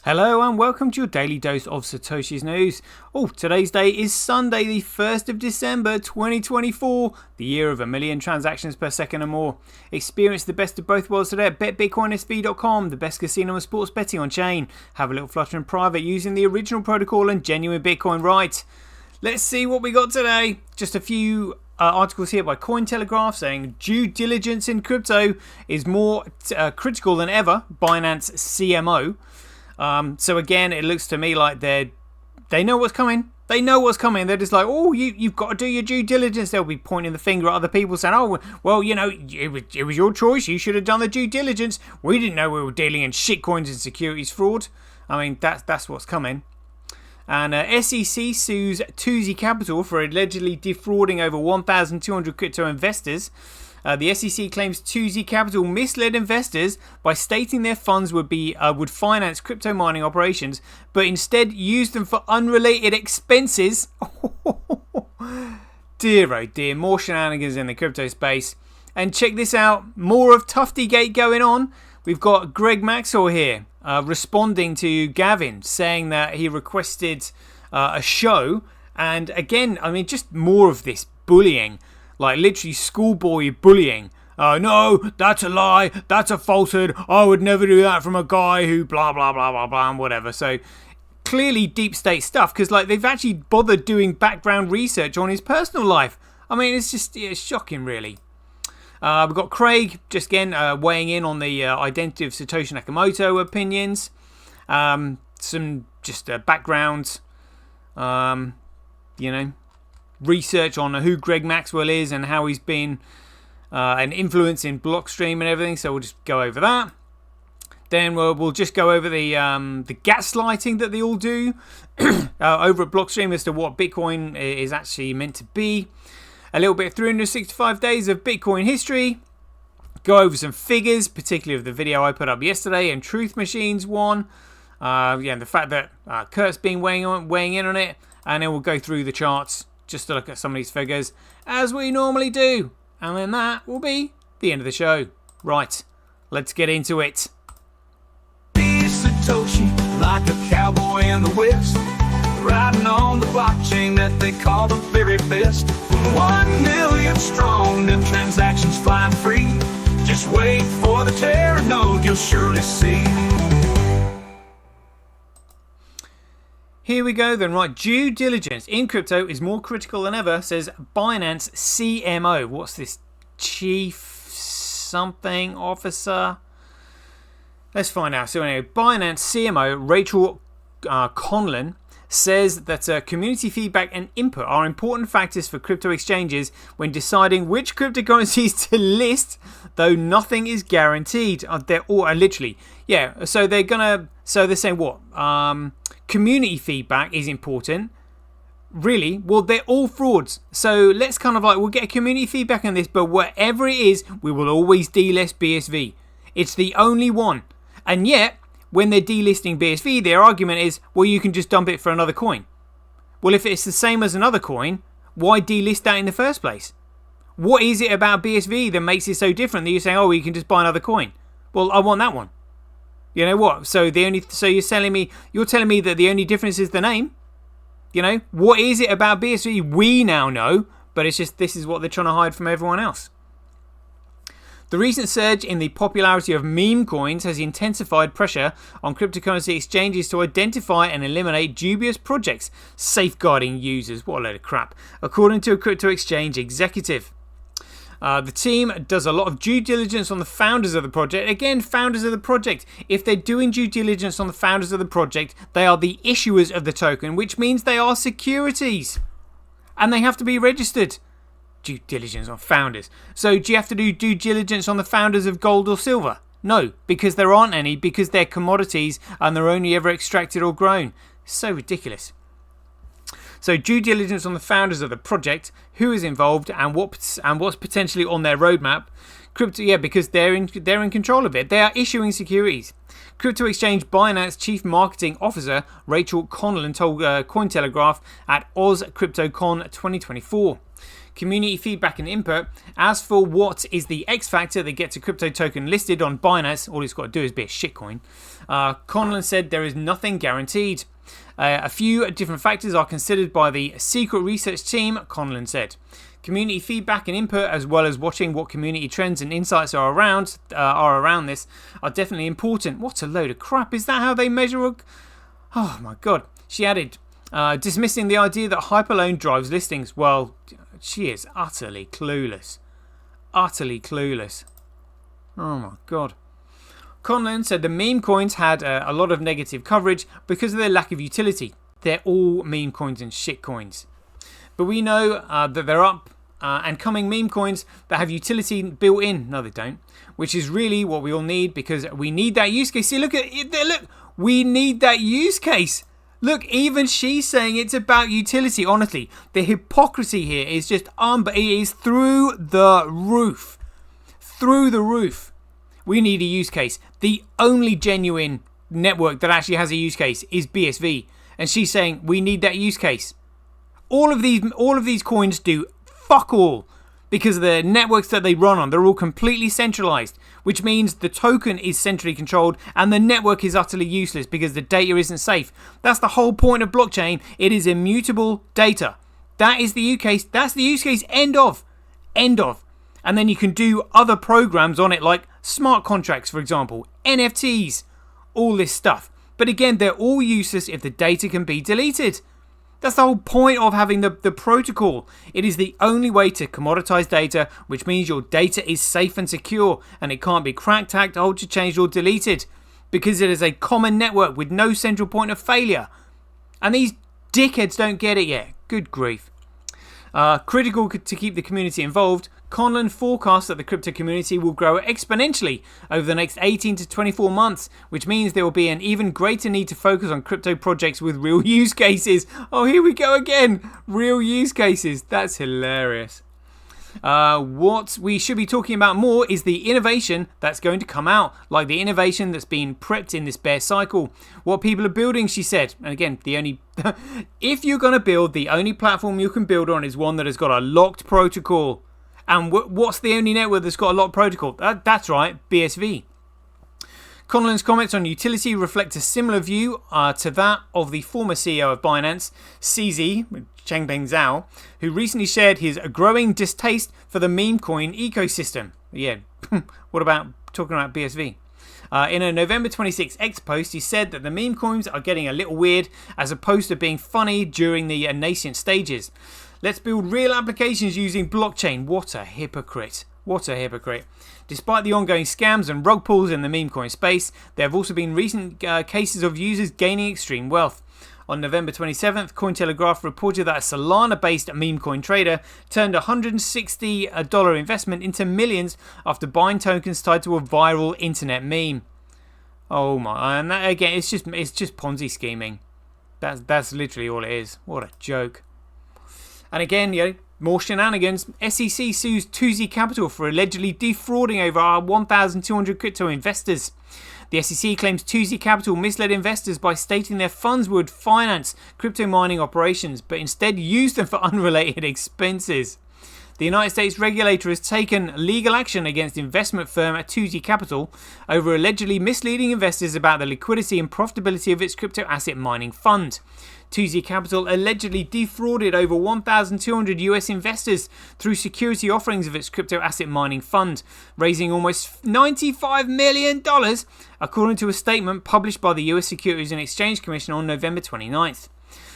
Hello and welcome to your daily dose of Satoshi's news. Today's day is Sunday, the 1st of December 2024, the year of 1 million transactions per second or more. Experience the best of both worlds today at betbitcoinsv.com, the best casino and sports betting on chain. Have a little flutter in private using the original protocol and genuine Bitcoin right. Let's see what we got today. Just a few articles here by Cointelegraph saying due diligence in crypto is more critical than ever. Binance CMO. So again, it looks to me like they know what's coming. They know what's coming. They're just like, you've got to do your due diligence. They'll be pointing the finger at other people saying, it was your choice. You should have done the due diligence. We didn't know we were dealing in shitcoins and securities fraud. I mean, that's what's coming. And SEC sues Tufty Capital for allegedly defrauding over 1,200 crypto investors. The SEC claims Tufty Capital misled investors by stating their funds would finance crypto mining operations, but instead used them for unrelated expenses. Dear oh dear, more shenanigans in the crypto space. And check this out, more of Tufty Gate going on. We've got Greg Maxwell here responding to Gavin, saying that he requested a show. And again, I mean, just more of this bullying. Like literally schoolboy bullying. No, that's a lie. That's a falsehood. I would never do that from a guy who blah, blah, blah, blah, blah, and whatever. So clearly deep state stuff because like they've actually bothered doing background research on his personal life. I mean, it's shocking, really. We've got Craig just again weighing in on the identity of Satoshi Nakamoto opinions. Some just background, research on who Greg Maxwell is and how he's been an influence in Blockstream and everything. So we'll just go over that. Then we'll just go over the gaslighting that they all do over at Blockstream as to what Bitcoin is actually meant to be. A little bit of 365 days of Bitcoin history. Go over some figures, particularly of the video I put up yesterday and Truth Machines one. And the fact that Kurt's been weighing in on it. And then we'll go through the charts just to look at some of these figures as we normally do. And then that will be the end of the show. Right, let's get into it. Satoshi, like a cowboy in the West, riding on the blockchain that they call the very best. 1 million strong and transactions flying free. Just wait for the terror node, you'll surely see. Here we go then, right, due diligence in crypto is more critical than ever, says Binance CMO. What's this? Chief something officer? Let's find out. So anyway, Binance CMO Rachel Conlon says that community feedback and input are important factors for crypto exchanges when deciding which cryptocurrencies to list, though nothing is guaranteed. They're all literally, yeah. So they're saying what? Community feedback is important. Really? Well, they're all frauds. So let's we'll get a community feedback on this, but whatever it is, we will always delist BSV. It's the only one. And yet, when they're delisting BSV, their argument is, well, you can just dump it for another coin. Well, if it's the same as another coin, why delist that in the first place? What is it about BSV that makes it so different that you're saying, you can just buy another coin? Well, I want that one. You know what? So you're telling me that the only difference is the name? You know, what is it about BSV? We now know, but it's just this is what they're trying to hide from everyone else. The recent surge in the popularity of meme coins has intensified pressure on cryptocurrency exchanges to identify and eliminate dubious projects, safeguarding users. What a load of crap. According to a crypto exchange executive. The team does a lot of due diligence on the founders of the project. Again, founders of the project. If they're doing due diligence on the founders of the project, they are the issuers of the token, which means they are securities. And they have to be registered. Due diligence on founders. So do you have to do due diligence on the founders of gold or silver? No, because there aren't any, because they're commodities and they're only ever extracted or grown. So ridiculous. So due diligence on the founders of the project, who is involved and what's potentially on their roadmap. Because they're in control of it. They are issuing securities. Crypto exchange Binance Chief Marketing Officer Rachel Conlon told Cointelegraph at Oz CryptoCon 2024. community feedback and input. As for what is the X factor that gets a crypto token listed on Binance, all it's got to do is be a shitcoin. Conlon said there is nothing guaranteed. A few different factors are considered by the secret research team, Conlon said. Community feedback and input, as well as watching what community trends and insights are around this, are definitely important. What a load of crap. Is that how they measure? Oh my god. She added, dismissing the idea that Hyperloan drives listings. Well, she is utterly clueless. Utterly clueless. Oh my god. Conlon said the meme coins had a lot of negative coverage because of their lack of utility. They're all meme coins and shit coins. But we know that they're up and coming meme coins that have utility built in. No, they don't. Which is really what we all need, because we need that use case. See, look at it. Look, we need that use case. Look, even she's saying it's about utility. Honestly, the hypocrisy here is just it is through the roof. Through the roof. We need a use case. The only genuine network that actually has a use case is BSV, and she's saying we need that use case. All of these coins do fuck all because the networks that they run on, they're all completely centralized, which means the token is centrally controlled and the network is utterly useless because the data isn't safe. That's the whole point of blockchain. It is immutable data. That is the use case. That's the use case. End of. And then you can do other programs on it, like smart contracts, for example, NFTs, all this stuff. But again, they're all useless if the data can be deleted. That's the whole point of having the protocol. It is the only way to commoditize data, which means your data is safe and secure, and it can't be cracked, hacked, altered, changed, or deleted, because it is a common network with no central point of failure. And these dickheads don't get it yet. Good grief. Critical to keep the community involved, Conlon forecasts that the crypto community will grow exponentially over the next 18 to 24 months, which means there will be an even greater need to focus on crypto projects with real use cases. Oh, here we go again. Real use cases. That's hilarious. What we should be talking about more is the innovation that's going to come out, like the innovation that's been prepped in this bear cycle. What people are building, she said. And again, if you're going to build, the only platform you can build on is one that has got a locked protocol. And what's the only network that's got a locked protocol? That's right, BSV. Conlon's comments on utility reflect a similar view to that of the former CEO of Binance, CZ, Changpeng Zhao, who recently shared his growing distaste for the meme coin ecosystem. Yeah, what about talking about BSV? In a November 26 X post, he said that the meme coins are getting a little weird as opposed to being funny during the nascent stages. Let's build real applications using blockchain. What a hypocrite. What a hypocrite. Despite the ongoing scams and rug pulls in the meme coin space, there have also been recent cases of users gaining extreme wealth. On November 27th, Cointelegraph reported that a Solana-based meme coin trader turned a $160 investment into millions after buying tokens tied to a viral internet meme. Oh my! And that, again, it's just Ponzi scheming. That's literally all it is. What a joke! And again, more shenanigans. SEC sues Tufty Capital for allegedly defrauding over 1,200 crypto investors. The SEC claims Tufty Capital misled investors by stating their funds would finance crypto mining operations, but instead used them for unrelated expenses. The United States regulator has taken legal action against investment firm Tufty Capital over allegedly misleading investors about the liquidity and profitability of its crypto asset mining fund. Tufty Capital allegedly defrauded over 1,200 US investors through security offerings of its crypto asset mining fund, raising almost $95 million, according to a statement published by the US Securities and Exchange Commission on November 29th.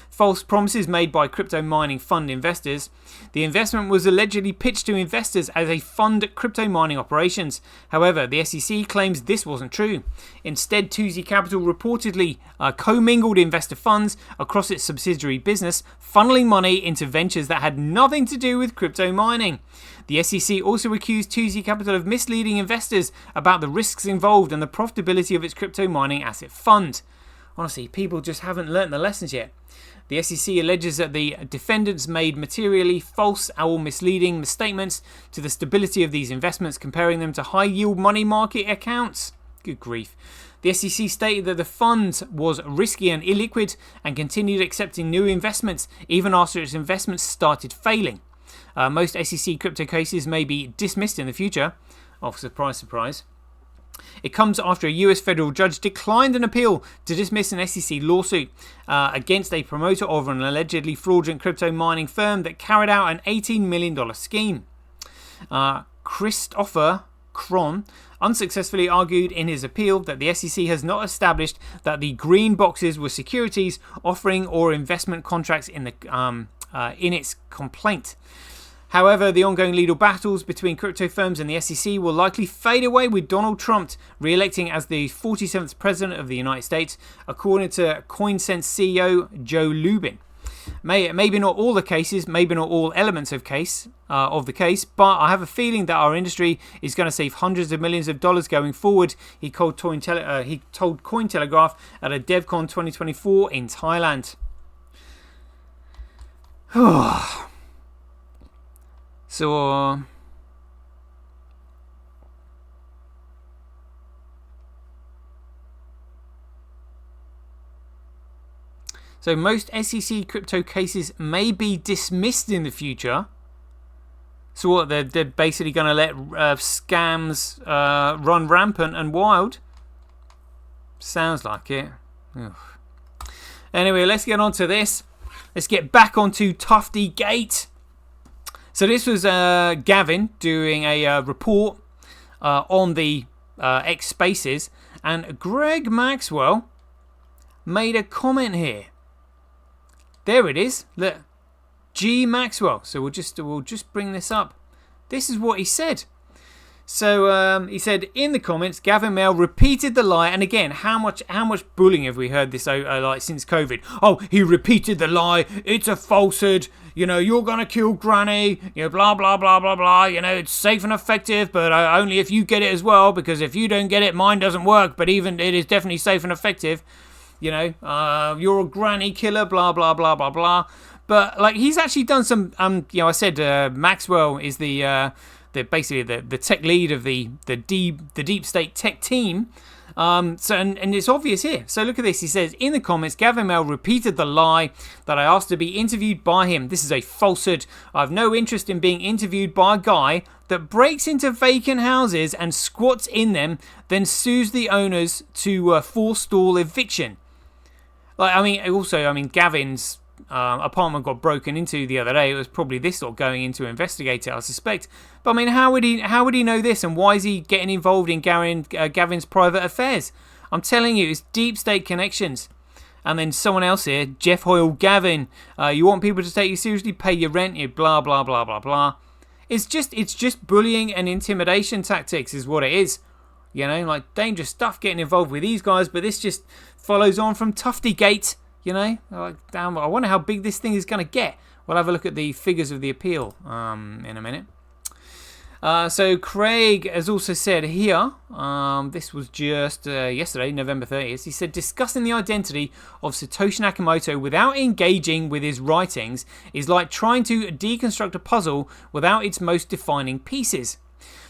False promises made by crypto mining fund investors. The investment was allegedly pitched to investors as a fund crypto mining operations. However, the SEC claims this wasn't true. Instead, Tufty Capital reportedly commingled investor funds across its subsidiary business, funneling money into ventures that had nothing to do with crypto mining. The SEC also accused Tufty Capital of misleading investors about the risks involved and the profitability of its crypto mining asset fund. Honestly, people just haven't learnt the lessons yet. The SEC alleges that the defendants made materially false or misleading statements to the stability of these investments, comparing them to high-yield money market accounts. Good grief. The SEC stated that the fund was risky and illiquid and continued accepting new investments even after its investments started failing. Most SEC crypto cases may be dismissed in the future. Oh, surprise, surprise. It comes after a US federal judge declined an appeal to dismiss an SEC lawsuit against a promoter of an allegedly fraudulent crypto mining firm that carried out an $18 million scheme. Christopher Cron unsuccessfully argued in his appeal that the SEC has not established that the green boxes were securities offering or investment contracts in its complaint. However, the ongoing legal battles between crypto firms and the SEC will likely fade away with Donald Trump re-electing as the 47th President of the United States, according to CoinSense CEO Joe Lubin. Maybe not all the cases, maybe not all elements of the case, but I have a feeling that our industry is going to save hundreds of millions of dollars going forward, he told Cointelegraph at a DevCon 2024 in Thailand. So most SEC crypto cases may be dismissed in the future. So what, they're basically going to let scams run rampant and wild? Sounds like it. Ugh. Anyway, let's get on to this. Let's get back onto Tufty Gate. So this was Gavin doing a report on the X Spaces, and Greg Maxwell made a comment here. There it is. Look, G Maxwell. So we'll just bring this up. This is what he said. So he said in the comments, Gavin Mail repeated the lie, and again, how much bullying have we heard this like since COVID? Oh, he repeated the lie. It's a falsehood. You know, you're gonna kill Granny. You know, blah blah blah blah blah. You know, it's safe and effective, but only if you get it as well. Because if you don't get it, mine doesn't work. But even it is definitely safe and effective. You know, you're a granny killer. Blah blah blah blah blah. But like, he's actually done some. I said Maxwell is the basically the tech lead of the deep state tech team. And it's obvious here. So look at this. He says in the comments, Gavin Mail repeated the lie that I asked to be interviewed by him. This is a falsehood. I have no interest in being interviewed by a guy that breaks into vacant houses and squats in them, then sues the owners to forestall eviction. Gavin's apartment got broken into the other day. It was probably this lot going in to investigate it, I suspect. But I mean, how would he know this, and why is he getting involved in Gavin's private affairs? I'm telling you, it's deep state connections. And then someone else here, Jeff Hoyle Gavin. You want people to take you seriously? Pay your rent. You blah blah blah blah blah. It's just bullying and intimidation tactics, is what it is. You know, like dangerous stuff getting involved with these guys. But this just follows on from Tufty Gate. You know, like, damn, I wonder how big this thing is going to get. We'll have a look at the figures of the appeal in a minute. So Craig has also said here, this was just yesterday, November 30th, he said, discussing the identity of Satoshi Nakamoto without engaging with his writings is like trying to deconstruct a puzzle without its most defining pieces.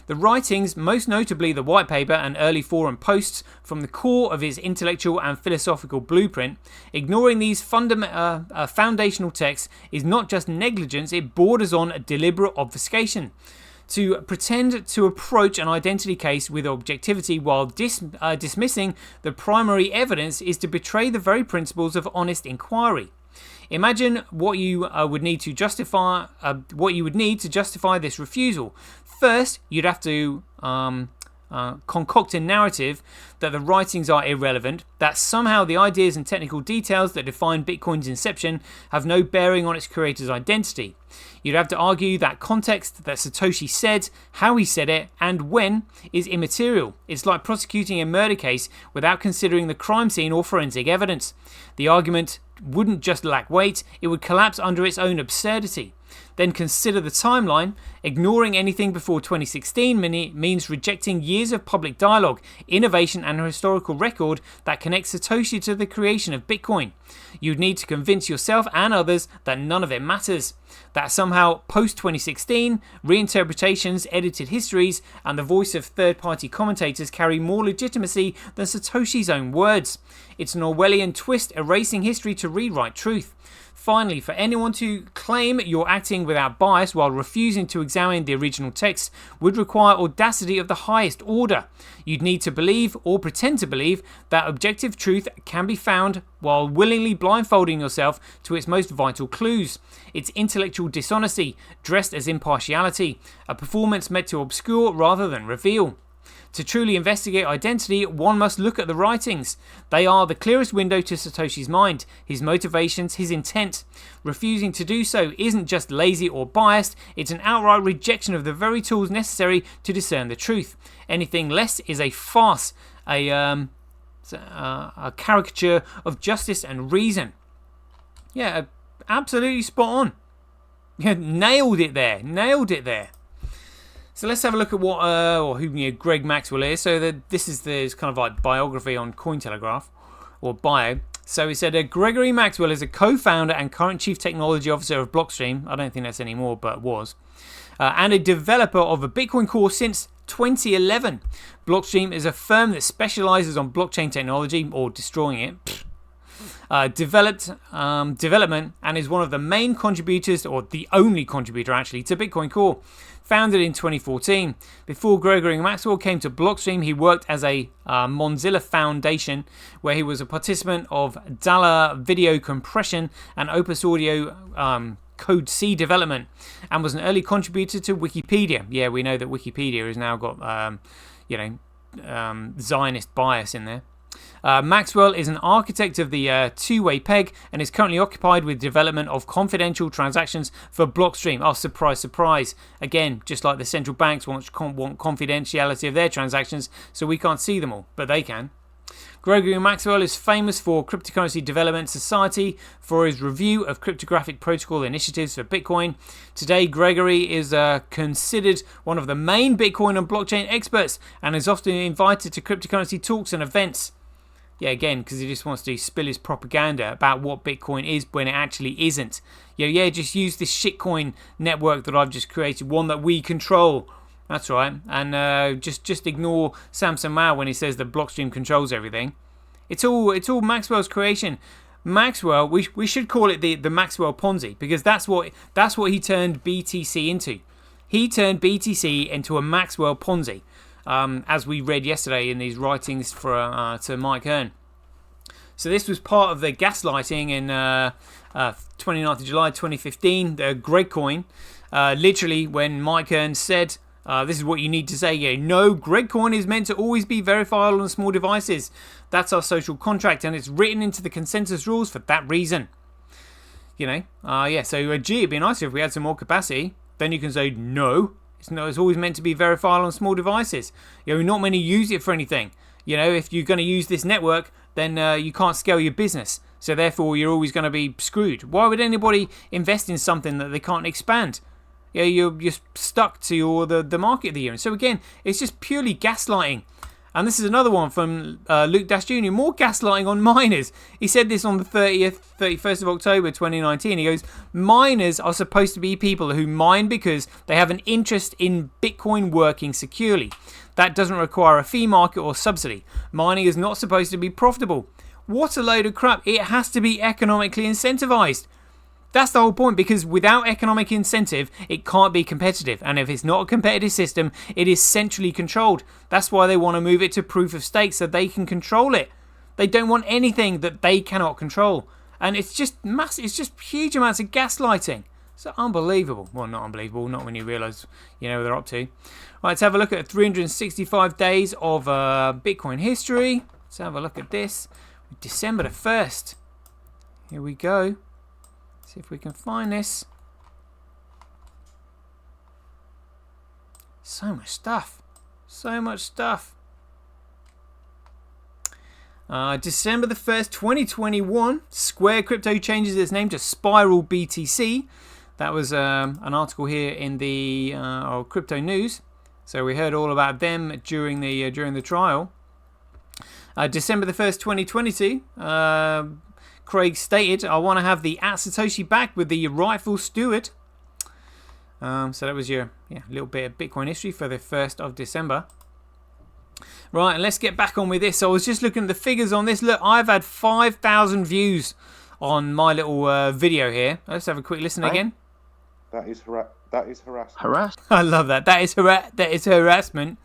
The writings, most notably the white paper and early forum posts, from the core of his intellectual and philosophical blueprint. Ignoring these foundational texts is not just negligence, it borders on deliberate obfuscation. To pretend to approach an identity case with objectivity while dismissing the primary evidence is to betray the very principles of honest inquiry. Imagine what you would need to justify this refusal. First, you'd have to concoct a narrative that the writings are irrelevant, that somehow the ideas and technical details that define Bitcoin's inception have no bearing on its creator's identity. You'd have to argue that context that Satoshi said, how he said it, and when is immaterial. It's like prosecuting a murder case without considering the crime scene or forensic evidence. The argument wouldn't just lack weight, it would collapse under its own absurdity. Then consider the timeline. Ignoring anything before 2016 means rejecting years of public dialogue, innovation, and a historical record that connects Satoshi to the creation of Bitcoin. You'd need to convince yourself and others that none of it matters. That somehow post-2016, reinterpretations, edited histories, and the voice of third-party commentators carry more legitimacy than Satoshi's own words. It's an Orwellian twist, erasing history to rewrite truth. Finally, for anyone to claim you're acting without bias while refusing to examine the original text would require audacity of the highest order. You'd need to believe, or pretend to believe, that objective truth can be found while willingly blindfolding yourself to its most vital clues. It's intellectual dishonesty, dressed as impartiality, a performance meant to obscure rather than reveal. To truly investigate identity, one must look at the writings. They are the clearest window to Satoshi's mind, his motivations, his intent. Refusing to do so isn't just lazy or biased, it's an outright rejection of the very tools necessary to discern the truth. Anything less is a farce, a caricature of justice and reason. Yeah, absolutely spot on. Yeah, nailed it there. So let's have a look at who Greg Maxwell is. So this is kind of like biography on Cointelegraph, or bio. So he said, Gregory Maxwell is a co-founder and current chief technology officer of Blockstream. I don't think that's anymore, but was. And a developer of a Bitcoin core since 2011. Blockstream is a firm that specializes on blockchain technology, or destroying it. Development, and is one of the main contributors, or the only contributor actually, to Bitcoin Core. Founded in 2014. Before Gregory Maxwell came to Blockstream, he worked as a Mozilla Foundation, where he was a participant of DALA video compression and Opus Audio Code C development, and was an early contributor to Wikipedia. Yeah, we know that Wikipedia has now got Zionist bias in there. Maxwell is an architect of the two-way peg and is currently occupied with development of confidential transactions for Blockstream. Oh, surprise, surprise. Again, just like the central banks want confidentiality of their transactions, so we can't see them all, but they can. Gregory Maxwell is famous for Cryptocurrency Development Society for his review of cryptographic protocol initiatives for Bitcoin. Today, Gregory is considered one of the main Bitcoin and blockchain experts and is often invited to cryptocurrency talks and events. Yeah, again, because he just wants to spill his propaganda about what Bitcoin is when it actually isn't. Just use this shitcoin network that I've just created, one that we control. That's right. And just ignore Samson Mao when he says that Blockstream controls everything. It's all Maxwell's creation. Maxwell, we should call it the Maxwell Ponzi, because that's what he turned BTC into. He turned BTC into a Maxwell Ponzi. As we read yesterday in these writings to Mike Hearn. So this was part of the gaslighting in 29th of July 2015, the Gregcoin. Literally, when Mike Hearn said, this is what you need to say, no, Gregcoin is meant to always be verifiable on small devices. That's our social contract, and it's written into the consensus rules for that reason. So it'd be nicer if we had some more capacity. Then you can say, no. It's always meant to be verifiable on small devices. Not many use it for anything. If you're going to use this network, then you can't scale your business. So therefore, you're always going to be screwed. Why would anybody invest in something that they can't expand? You're stuck to the market that you're in. So again, it's just purely gaslighting. And this is another one from Luke Dash Jr. More gaslighting on miners. He said this on the 31st of October 2019. He goes, miners are supposed to be people who mine because they have an interest in Bitcoin working securely. That doesn't require a fee market or subsidy. Mining is not supposed to be profitable. What a load of crap. It has to be economically incentivized. That's the whole point, because without economic incentive, it can't be competitive. And if it's not a competitive system, it is centrally controlled. That's why they want to move it to proof of stake so they can control it. They don't want anything that they cannot control. And it's just massive. It's just huge amounts of gaslighting. It's unbelievable. Well, not unbelievable. Not when you realise, what they're up to. Right, let's have a look at 365 days of Bitcoin history. Let's have a look at this. December the 1st. Here we go. See if we can find this. So much stuff. December the 1st, 2021, Square Crypto changes its name to Spiral BTC. That was an article here in the Crypto News. So we heard all about them during the trial. December the 1st, 2022, Craig stated, I want to have the @Satoshi back with the rightful steward. So that was your little bit of Bitcoin history for the 1st of December. Right, and let's get back on with this. So I was just looking at the figures on this. Look, I've had 5,000 views on my little video here. Let's have a quick listen again. That is harassment. I love that. That is harassment.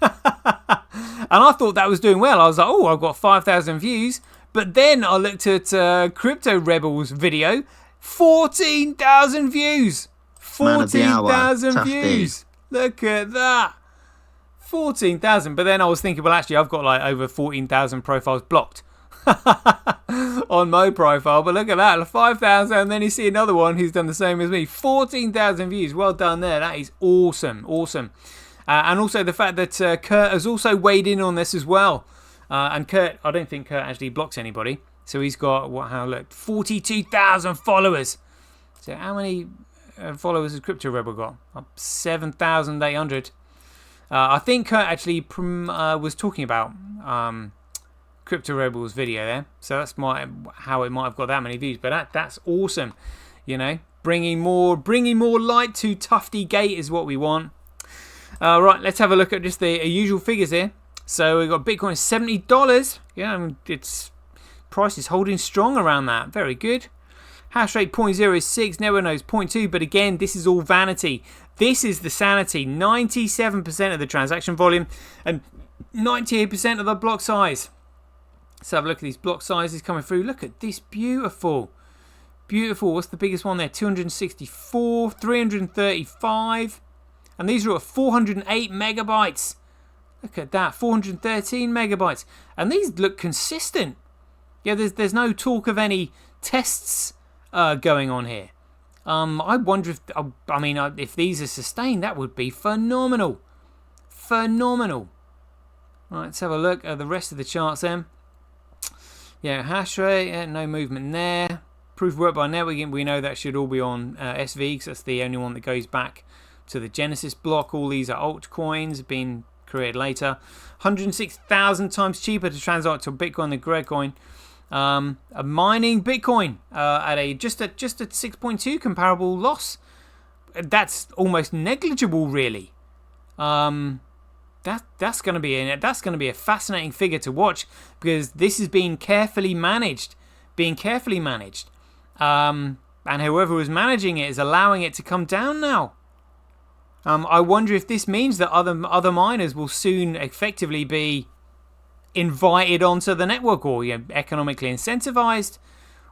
And I thought that was doing well. I was like, oh, I've got 5,000 views. But then I looked at Crypto Rebels video, 14,000 views. 14,000 views. Look at that. 14,000. But then I was thinking, well, actually, I've got like over 14,000 profiles blocked on my profile. But look at that, 5,000. And then you see another one who's done the same as me. 14,000 views. Well done there. That is awesome. Awesome. And also the fact that Kurt has also weighed in on this as well. And Kurt, I don't think Kurt actually blocks anybody. So he's got, 42,000 followers. So how many followers has Crypto Rebel got? 7,800. I think Kurt actually was talking about Crypto Rebel's video there. So that's how it might have got that many views. But that's awesome. You know, bringing more light to Tufty Gate is what we want. Right, let's have a look at just the usual figures here. So we've got Bitcoin $70. Yeah, its price is holding strong around that. Very good. Hash rate 0.06, network nodes 0.2, but again, this is all vanity. This is the sanity. 97% of the transaction volume and 98% of the block size. Let's have a look at these block sizes coming through. Look at this, beautiful. Beautiful. What's the biggest one there? 264, 335. And these are at 408 megabytes. Look at that, 413 megabytes. And these look consistent. Yeah, there's no talk of any tests going on here. I wonder if these are sustained, that would be phenomenal. Phenomenal. Right, let's have a look at the rest of the charts then. Yeah, hash rate, no movement there. Proof of work by networking, we know that should all be on SV, because that's the only one that goes back to the Genesis block. All these are altcoins being created later. 106,000 times cheaper to transact to Bitcoin than Gregcoin. Mining Bitcoin at just a 6.2 comparable loss. That's almost negligible, really. That's going to be a fascinating figure to watch, because this is being carefully managed. And whoever was managing it is allowing it to come down now. I wonder if this means that other miners will soon effectively be invited onto the network, or economically incentivized.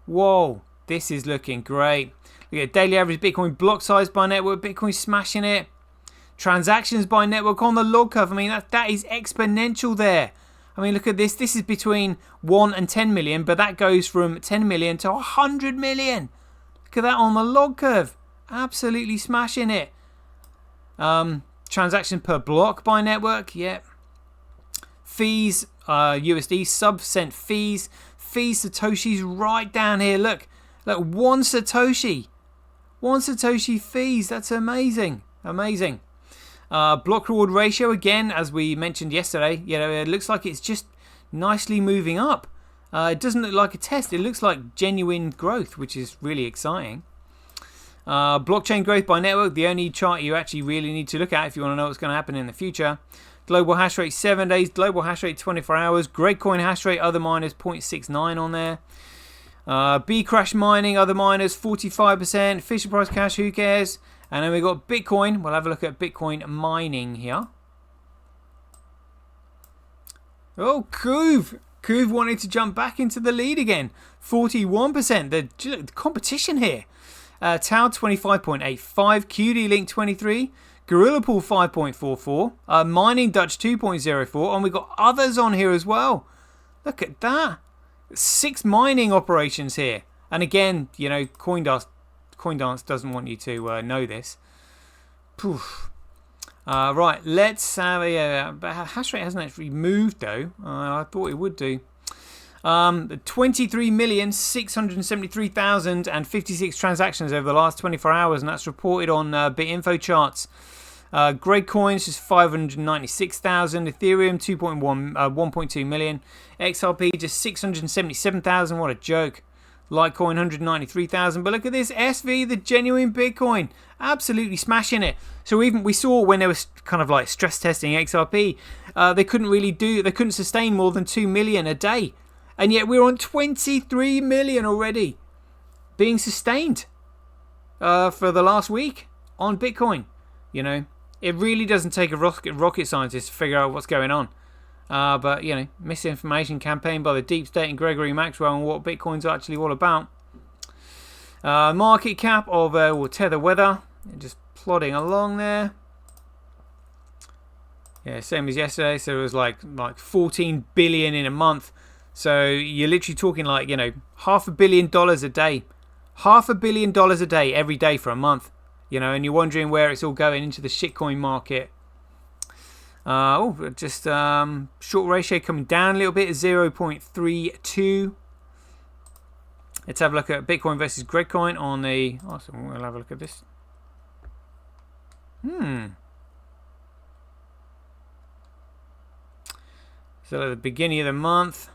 Whoa, this is looking great. Look at daily average Bitcoin block size by network. Bitcoin smashing it. Transactions by network on the log curve. I mean, that is exponential there. I mean, look at this. This is between 1 and 10 million, but that goes from 10 million to 100 million. Look at that on the log curve. Absolutely smashing it. Transaction per block by network. Yep. Fees, USD sub-cent fees. Fees Satoshis right down here. Look, 1 Satoshi. 1 Satoshi fees. That's amazing. Amazing. Block reward ratio, again, as we mentioned yesterday, it looks like it's just nicely moving up. It doesn't look like a test. It looks like genuine growth, which is really exciting. Blockchain growth by network, the only chart you actually really need to look at if you want to know what's going to happen in the future. Global hash rate 7 days, global hash rate 24 hours, Gregcoin hash rate, other miners 0.69 on there. Bcrash mining, other miners 45%, Fisher Price cash, who cares? And then we've got Bitcoin. We'll have a look at Bitcoin mining here. Oh, Kuv wanted to jump back into the lead again. 41%. The competition here. Tau 25.85, QD Link 23, Gorilla Pool 5.44, Mining Dutch 2.04, and we've got others on here as well. Look at that. 6 mining operations here. And again, CoinDance doesn't want you to know this. Poof. Right, let's have hash rate hasn't actually moved though. I thought it would do. 23,673,056 transactions over the last 24 hours, and that's reported on BitInfo charts. Gregcoins just 596,000, Ethereum 1.2 million, XRP just 677,000. What a joke. Litecoin 193,000. But look at this, SV, the genuine Bitcoin, absolutely smashing it. So we saw when they were kind of like stress testing XRP, they couldn't sustain more than 2 million a day. And yet we're on 23 million already. being sustained for the last week on Bitcoin. You know, it really doesn't take a rocket scientist to figure out what's going on. But, you know, misinformation campaign by the deep state and Gregory Maxwell on what Bitcoin's actually all about. Market cap of Tether Weather, just plodding along there. Yeah, same as yesterday. So it was like 14 billion in a month. So you're literally talking like, you know, $500 million a day. $500 million a day every day for a month. You know, and you're wondering where it's all going into the shitcoin market. Short ratio coming down a little bit, 0.32. Let's have a look at Bitcoin versus Gridcoin on the... Oh, so we'll have a look at this. So at the beginning of the month,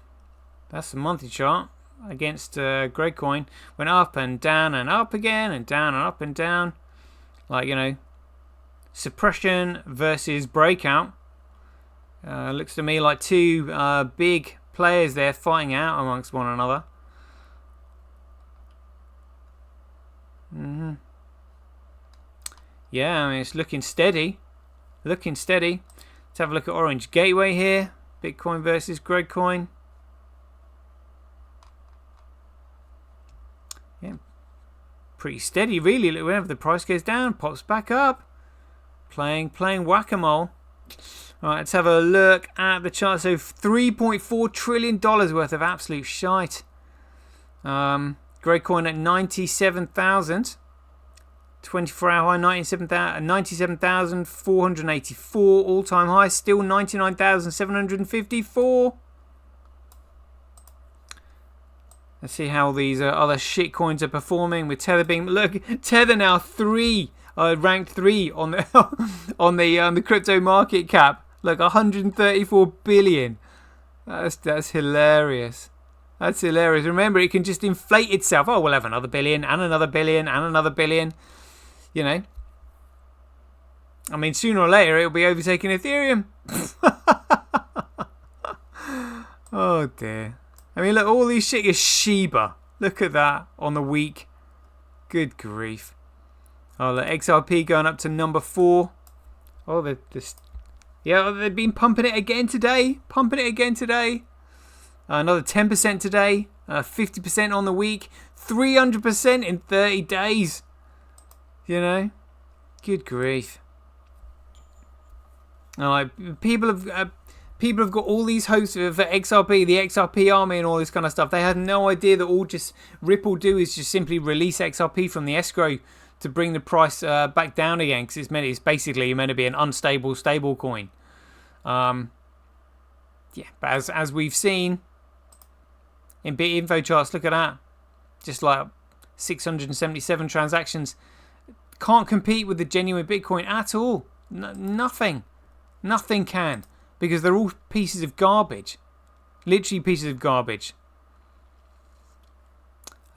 that's the monthly chart against Gridcoin. Went up and down and up again and down and up and down. Like, you know, suppression versus breakout. Looks to me like two big players there fighting out amongst one another. Yeah, I mean, it's looking steady. Looking steady. Let's have a look at Orange Gateway here. Bitcoin versus Gridcoin. Yeah, pretty steady, really. Whenever the price goes down, pops back up. Playing whack-a-mole. Alright, let's have a look at the chart. So $3.4 trillion worth of absolute shite. Gridcoin at 97,000. 24-hour high, 97,484. All-time high, still 99,754. Let's see how these other shit coins are performing. With Tether being... Look, Tether now 3. Ranked 3 on the on the crypto market cap. Look, 134 billion. That's hilarious. That's hilarious. Remember, it can just inflate itself. Oh, we'll have another billion and another billion and another billion. You know. I mean, sooner or later, it'll be overtaking Ethereum. Oh, dear. I mean, look, all these shit is Shiba. Look at that on the week. Good grief. Oh, the XRP going up to number 4. Oh, they've been pumping it again today. Another 10% today. 50% on the week. 300% in 30 days. You know? Good grief. People have got all these hopes for XRP, the XRP army and all this kind of stuff. They had no idea that all just Ripple do is just simply release XRP from the escrow to bring the price back down again, because it's basically meant to be an unstable stable coin. Yeah, but as we've seen in info charts, look at that. Just like 677 transactions. Can't compete with the genuine Bitcoin at all. Nothing can, because they're all pieces of garbage. Literally pieces of garbage.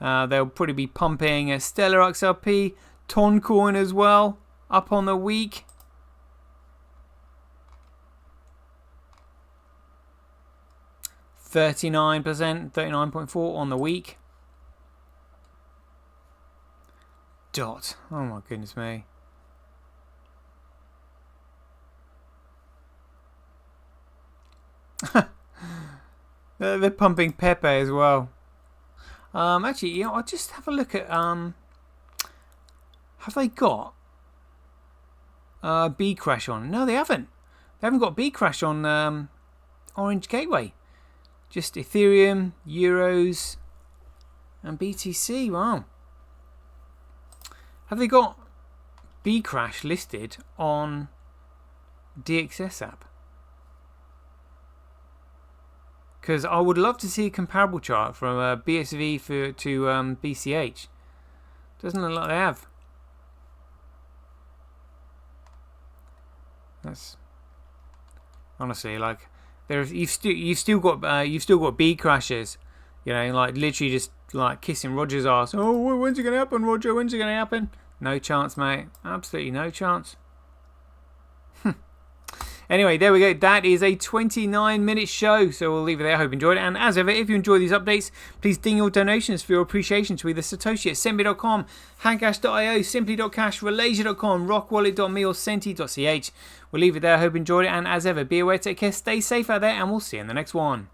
They'll probably be pumping a Stellar XRP, Toncoin as well, up on the week. %, 39.4 on the week. Dot. Oh my goodness me. They're pumping Pepe as well. Actually, you know, I'll just have a look at have they got B Crash on? No, they haven't. They haven't got B Crash on Orange Gateway. Just Ethereum, Euros, and BTC. Wow. Have they got B Crash listed on DXS app? Because I would love to see a comparable chart from BSV to BCH. Doesn't look like they have. That's honestly like you've still got B crashes, you know, like literally just like kissing Roger's ass. Oh, when's it gonna happen, Roger? When's it gonna happen? No chance, mate. Absolutely no chance. Anyway, there we go. That is a 29-minute show, so we'll leave it there. I hope you enjoyed it. And as ever, if you enjoy these updates, please ding your donations for your appreciation to either Satoshi at Senbit.com, Handcash.io, Simply.cash, Relasia.com, Rockwallet.me or Senti.ch. We'll leave it there. I hope you enjoyed it. And as ever, be aware, take care, stay safe out there, and we'll see you in the next one.